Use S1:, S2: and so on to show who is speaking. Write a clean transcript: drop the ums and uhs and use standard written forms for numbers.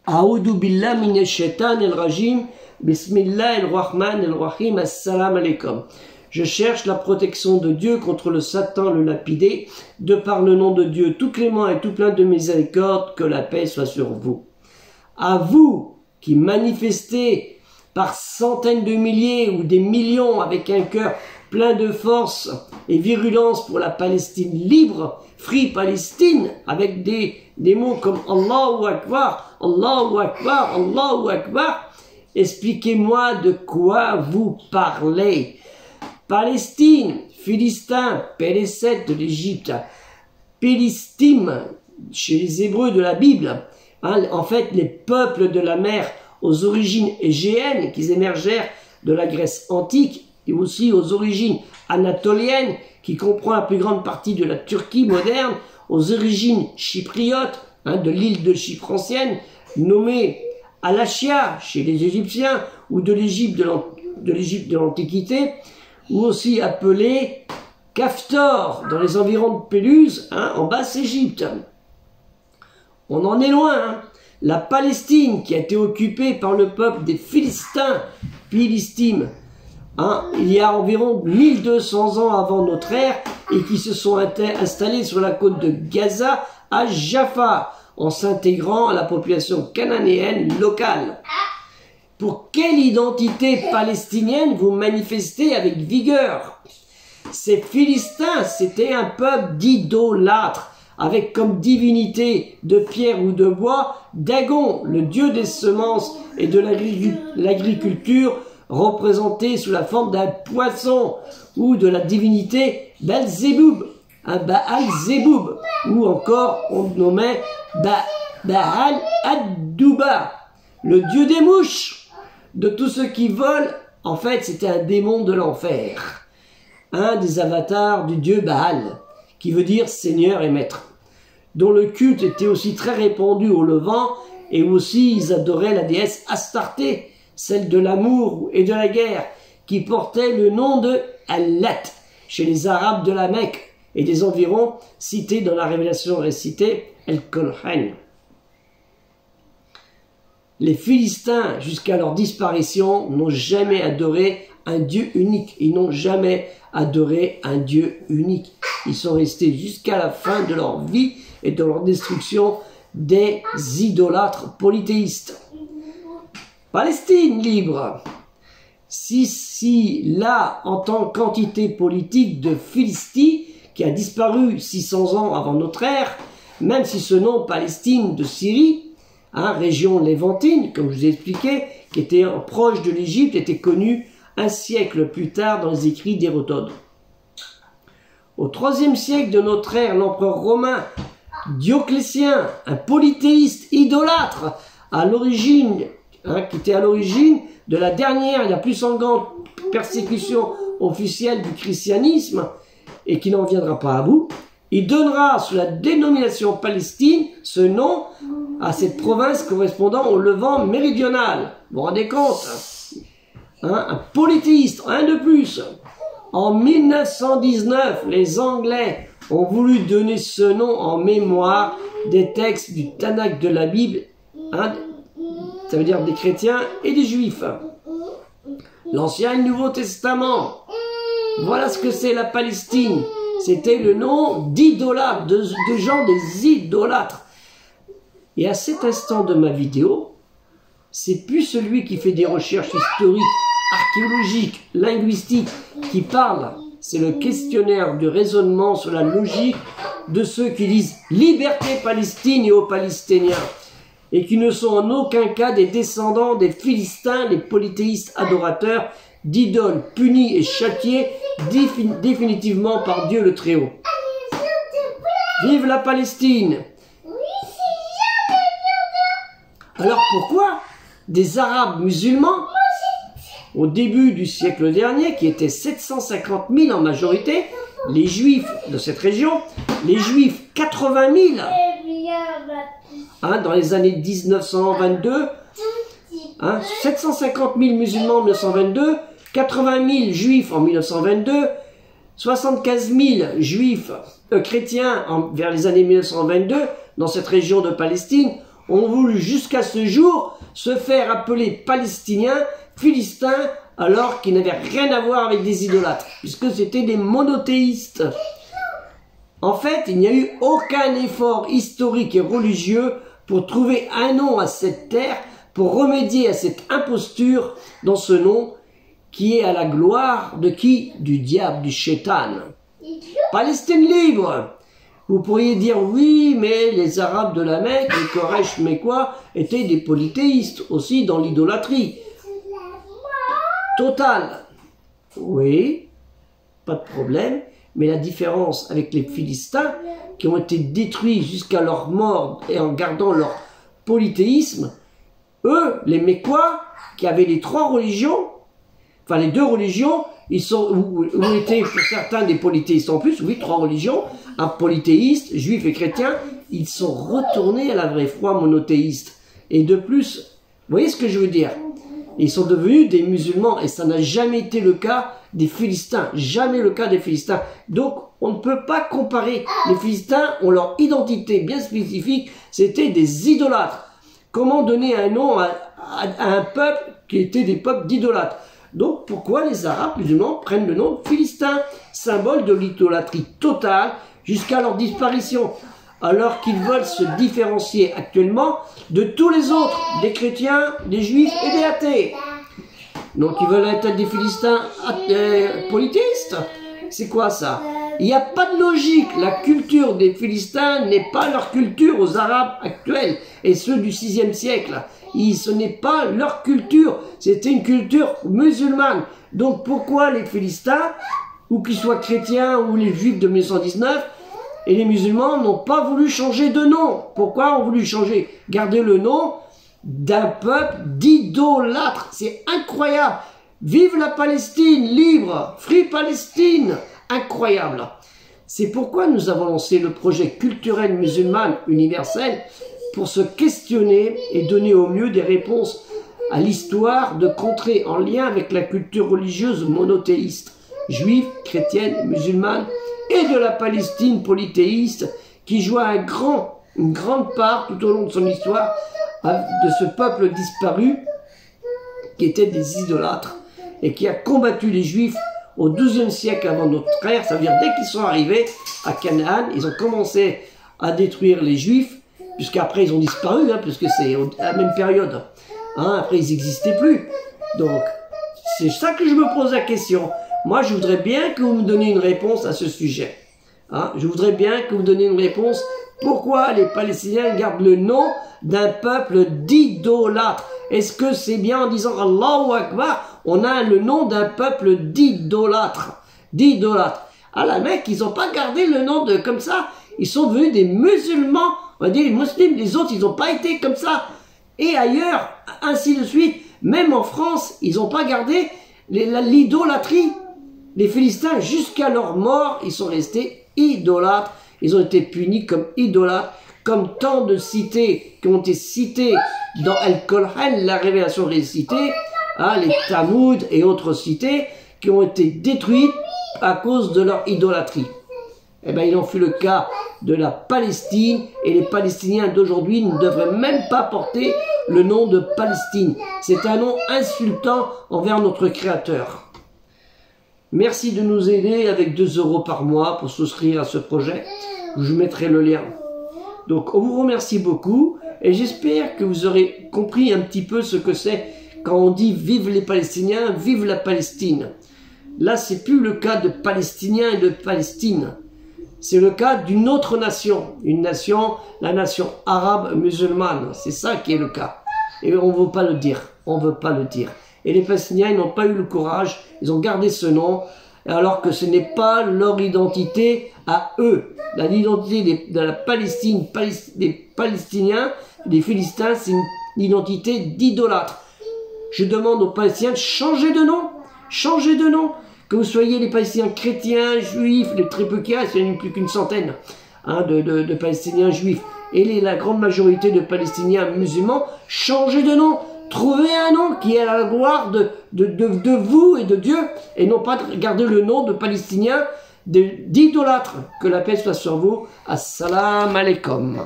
S1: A'udhu billah minash shaitanir rajim. Bismillahirrahmanirrahim. Assalamu alaikum. Je cherche la protection de Dieu contre le Satan, le lapidé, de par le nom de Dieu, tout clément et tout plein de miséricorde, que la paix soit sur vous. À vous qui manifestez par centaines de milliers ou des millions avec un cœur plein de force et virulence pour la Palestine libre, Free Palestine, avec des mots comme Allahu Akbar, Allahu Akbar, Allahu Akbar. Expliquez-moi de quoi vous parlez. Palestine, Philistins, Pélécète de l'Égypte, Pélistime chez les Hébreux de la Bible, hein, en fait les peuples de la mer aux origines égéennes qui émergèrent de la Grèce antique et aussi aux origines anatoliennes qui comprend la plus grande partie de la Turquie moderne, aux origines chypriotes, hein, de l'île de Chypre ancienne, nommée Al-Ashia chez les Égyptiens ou de l'Égypte de l'Antiquité, ou aussi appelé Caftor dans les environs de Péluse, hein, en Basse-Égypte. On en est loin, hein. La Palestine qui a été occupée par le peuple des Philistins, Philistime, hein, il y a environ 1200 ans avant notre ère et qui se sont installés sur la côte de Gaza à Jaffa en s'intégrant à la population cananéenne locale. Pour quelle identité palestinienne vous manifestez avec vigueur? Ces Philistins, c'était un peuple d'idolâtres, avec comme divinité de pierre ou de bois Dagon, le dieu des semences et de l'agriculture, représenté sous la forme d'un poisson, ou de la divinité Belzéboub, un Baal-Zéboub, ou encore on nommait Baal ad-Douba, le dieu des mouches. De tous ceux qui volent, en fait, c'était un démon de l'enfer. Un des avatars du dieu Baal, qui veut dire Seigneur et Maître, dont le culte était aussi très répandu au Levant, et aussi ils adoraient la déesse Astarté, celle de l'amour et de la guerre, qui portait le nom de Allat, chez les Arabes de la Mecque et des environs, cités dans la révélation récitée El-Kolhan. Les Philistins, jusqu'à leur disparition, n'ont jamais adoré un Dieu unique. Ils n'ont jamais adoré un Dieu unique. Ils sont restés jusqu'à la fin de leur vie et de leur destruction des idolâtres polythéistes. Palestine libre. Si là, en tant qu'entité politique de Philistie, qui a disparu 600 ans avant notre ère, même si ce nom Palestine de Syrie, hein, région lévantine, comme je vous ai expliqué, qui était proche de l'Égypte, était connu un siècle plus tard dans les écrits d'Hérodote. Au IIIe siècle de notre ère, l'empereur romain Dioclétien, un polythéiste idolâtre, à l'origine, hein, qui était à l'origine de la dernière et la plus sanglante persécution officielle du christianisme, et qui n'en viendra pas à bout, il donnera sous la dénomination Palestine ce nom à cette province correspondant au Levant méridional. Vous vous rendez compte, hein, un polythéiste, un de plus. En 1919, les Anglais ont voulu donner ce nom en mémoire des textes du Tanakh de la Bible, hein, ça veut dire des chrétiens et des juifs. L'Ancien et le Nouveau Testament. Voilà ce que c'est la Palestine. C'était le nom d'idolâtres, de gens des idolâtres. Et à cet instant de ma vidéo, c'est plus celui qui fait des recherches historiques, archéologiques, linguistiques, qui parle. C'est le questionnaire de raisonnement sur la logique de ceux qui disent « Liberté Palestine et aux Palestiniens » et qui ne sont en aucun cas des descendants des Philistins, les polythéistes adorateurs d'idoles punis et châtiés définitivement par Dieu le Très-Haut. Vive la Palestine! Alors pourquoi des Arabes musulmans, au début du siècle dernier, qui étaient 750 000 en majorité, les Juifs de cette région, les Juifs 80 000, hein, dans les années 1922, hein, 750 000 musulmans en 1922, 80 000 Juifs en 1922, 75 000 Juifs chrétiens vers les années 1922, dans cette région de Palestine, ont voulu jusqu'à ce jour se faire appeler Palestiniens, Philistins, alors qu'ils n'avaient rien à voir avec des idolâtres, puisque c'était des monothéistes. En fait, il n'y a eu aucun effort historique et religieux pour trouver un nom à cette terre, pour remédier à cette imposture dans ce nom qui est à la gloire de qui? Du diable, du shaitan. Palestine libre. Vous pourriez dire oui, mais les Arabes de la Mecque, les Koresh, mais quoi, étaient des polythéistes aussi dans l'idolâtrie. Total. Oui, pas de problème. Mais la différence avec les Philistins, qui ont été détruits jusqu'à leur mort et en gardant leur polythéisme, eux, les Mécois, qui avaient les trois religions, enfin les deux religions, ils sont, où étaient pour certains des polythéistes en plus, oui, trois religions, un polythéiste, juif et chrétien, ils sont retournés à la vraie foi monothéiste. Et de plus, vous voyez ce que je veux dire? Ils sont devenus des musulmans et ça n'a jamais été le cas des Philistins, jamais le cas des Philistins. Donc on ne peut pas comparer. Les Philistins ont leur identité bien spécifique, c'était des idolâtres. Comment donner un nom à un peuple qui était des peuples d'idolâtres? Donc pourquoi les Arabes musulmans prennent le nom de Philistins, symbole de l'idolâtrie totale jusqu'à leur disparition, alors qu'ils veulent se différencier actuellement de tous les autres, des chrétiens, des juifs et des athées. Donc ils veulent être des Philistins polythéistes. C'est quoi ça? Il n'y a pas de logique. La culture des Philistins n'est pas leur culture aux Arabes actuels et ceux du 6e siècle. Ce n'est pas leur culture, c'était une culture musulmane. Donc pourquoi les Philistins, ou qu'ils soient chrétiens ou les juifs de 1919, et les musulmans n'ont pas voulu changer de nom? Pourquoi ont voulu changer? Garder le nom d'un peuple d'idolâtres. C'est incroyable. Vive la Palestine libre, Free Palestine. Incroyable. C'est pourquoi nous avons lancé le projet culturel musulman universel pour se questionner et donner au mieux des réponses à l'histoire de contrées en lien avec la culture religieuse monothéiste, juive, chrétienne, musulmane, et de la Palestine polythéiste qui joue une grande part tout au long de son histoire de ce peuple disparu qui était des idolâtres et qui a combattu les Juifs au XIIe siècle avant notre ère. Ça veut dire dès qu'ils sont arrivés à Canaan, ils ont commencé à détruire les Juifs, puisqu'après ils ont disparu, puisque c'est à la même période. Après ils n'existaient plus. Donc c'est ça que je me pose la question. Moi, je voudrais bien que vous me donniez une réponse à ce sujet. Je voudrais bien que vous donniez une réponse. Pourquoi les Palestiniens gardent le nom d'un peuple d'idolâtres? Est-ce que c'est bien en disant Allahu Akbar, on a le nom d'un peuple d'idolâtres? À la Mecque, ils n'ont pas gardé le nom de comme ça. Ils sont devenus des musulmans. On va dire les musulmans, les autres, ils n'ont pas été comme ça. Et ailleurs, ainsi de suite. Même en France, ils n'ont pas gardé l'idolâtrie. Les Philistins, jusqu'à leur mort, ils sont restés idolâtres. Ils ont été punis comme idolâtres, comme tant de cités qui ont été citées dans Al-Qur'an, la révélation récitée, les Tamoud et autres cités qui ont été détruites à cause de leur idolâtrie. Eh bien, il en fut le cas de la Palestine, et les Palestiniens d'aujourd'hui ne devraient même pas porter le nom de Palestine. C'est un nom insultant envers notre Créateur. Merci de nous aider avec 2 € par mois pour souscrire à ce projet. Je mettrai le lien. Donc, on vous remercie beaucoup et j'espère que vous aurez compris un petit peu ce que c'est quand on dit « Vive les Palestiniens, vive la Palestine ». Là, c'est plus le cas de Palestiniens et de Palestine. C'est le cas d'une autre nation. Une nation, la nation arabe musulmane. C'est ça qui est le cas. Et on ne veut pas le dire. On ne veut pas le dire. Et les Palestiniens, ils n'ont pas eu le courage, ils ont gardé ce nom, alors que ce n'est pas leur identité à eux. L'identité de la Palestine, des Palestiniens, des Philistins, c'est une identité d'idolâtre. Je demande aux Palestiniens de changer de nom. Changer de nom. Que vous soyez les Palestiniens chrétiens, juifs, les très peu qu'il y a, il n'y a plus qu'une centaine de Palestiniens juifs. Et la grande majorité de Palestiniens musulmans, changez de nom. Trouvez un nom qui est à la gloire de vous et de Dieu, et non pas de garder le nom de Palestiniens, d'idolâtres. Que la paix soit sur vous. Assalamu alaikum.